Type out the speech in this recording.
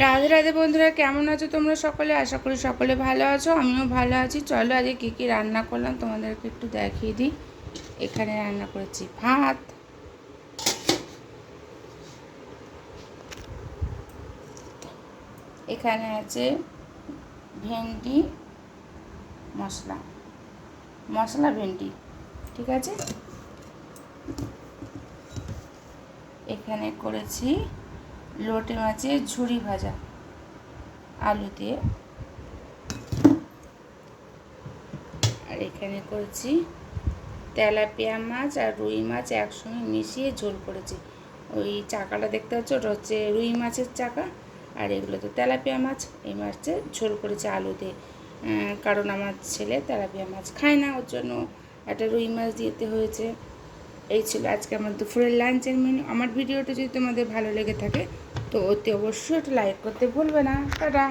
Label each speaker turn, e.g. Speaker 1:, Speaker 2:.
Speaker 1: রাধে রাধে বন্ধুরা, কেমন আছো তোমরা সকলে? আশা করি সকলে ভালো আছো, আমিও ভালো আছি। চলো আজকে কী কী রান্না করলাম তোমাদেরকে একটু দেখিয়ে দিই। এখানে রান্না করেছি ভাত, এখানে আছে ভেন্ডি মশলা মশলা ভেন্ডি, ঠিক আছে। এখানে করেছি লোটে মাছের ঝুরি ভাজা আলু দিয়ে, আর এখানে করেছি তেলাপিয়া মাছ আর রুই মাছ একসঙ্গে মিশিয়ে ঝোল করেছি। ওই চাকাটা দেখতে পাচ্ছ, ওটা হচ্ছে রুই মাছের চাকা, আর এগুলো তো তেলাপিয়া মাছ। এই মাছের ঝোল করেছি আলু দিয়ে, কারণ আমার ছেলে তেলাপিয়া মাছ খায় না, ওর জন্য একটা রুই মাছ দিতে হয়েছে। এই ছিল আজকে আমার দুপুরের লাঞ্চের মেনু। আমার ভিডিওটা যদি তোমাদের ভালো লেগে থাকে তো অতি অবশ্যই একটা লাইক করতে ভুলবে না। টাটা।